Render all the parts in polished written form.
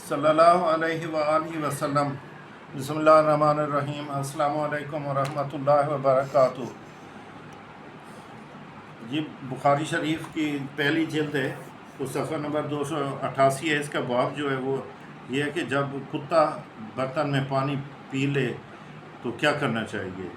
صلی اللہ علیہ وآلہ وسلم۔ بسم اللہ الرحمن الرحیم۔ السلام علیکم ورحمۃ اللہ وبرکاتہ۔ یہ بخاری شریف کی پہلی جلد ہے، تو صفحہ نمبر 288 ہے۔ اس کا باب جو ہے وہ یہ ہے کہ جب کتا برتن میں پانی پی لے تو کیا کرنا چاہیے۔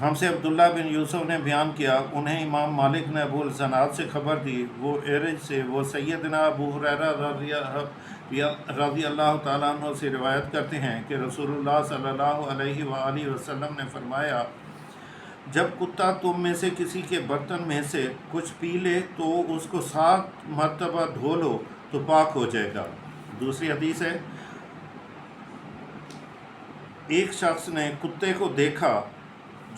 ہم سے عبداللہ بن یوسف نے بیان کیا، انہیں امام مالک نے ابو الزناد سے خبر دی، وہ ایرج سے، وہ سیدنا ابو ہریرہ رضی اللہ تعالیٰ عنہ سے روایت کرتے ہیں کہ رسول اللہ صلی اللہ علیہ وآلہ وسلم نے فرمایا، جب کتا تم میں سے کسی کے برتن میں سے کچھ پی لے تو اس کو 7 مرتبہ دھو لو تو پاک ہو جائے گا۔ دوسری حدیث ہے، ایک شخص نے کتے کو دیکھا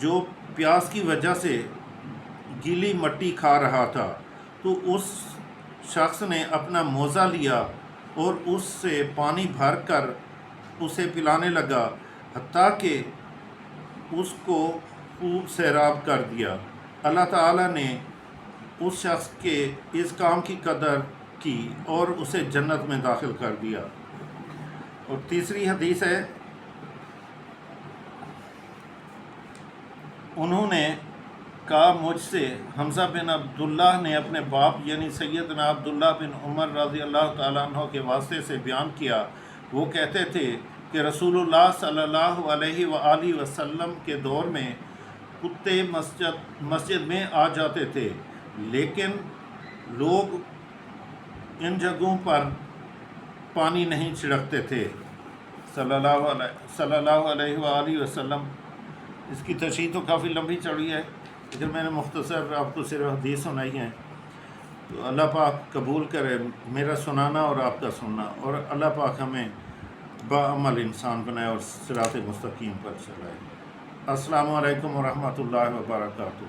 جو پیاس کی وجہ سے گیلی مٹی کھا رہا تھا، تو اس شخص نے اپنا موزہ لیا اور اس سے پانی بھر کر اسے پلانے لگا، حتیٰ کہ اس کو خوب سیراب کر دیا۔ اللہ تعالیٰ نے اس شخص کے اس کام کی قدر کی اور اسے جنت میں داخل کر دیا۔ اور تیسری حدیث ہے، انہوں نے کہا، مجھ سے حمزہ بن عبداللہ نے اپنے باپ یعنی سیدنا عبداللہ بن عمر رضی اللہ تعالیٰ عنہ کے واسطے سے بیان کیا، وہ کہتے تھے کہ رسول اللہ صلی اللہ علیہ وآلہ وسلم کے دور میں کتے مسجد میں آ جاتے تھے، لیکن لوگ ان جگہوں پر پانی نہیں چھڑکتے تھے صلی اللہ علیہ وآلہ وسلم۔ اس کی تشریح تو کافی لمبی چوڑی ہے، لیکن میں نے مختصر آپ کو صرف حدیث سنائی ہے۔ تو اللہ پاک قبول کرے میرا سنانا اور آپ کا سننا، اور اللہ پاک ہمیں باعمل انسان بنائے اور صراط مستقیم پر چلائے۔ السلام علیکم ورحمۃ اللہ وبرکاتہ۔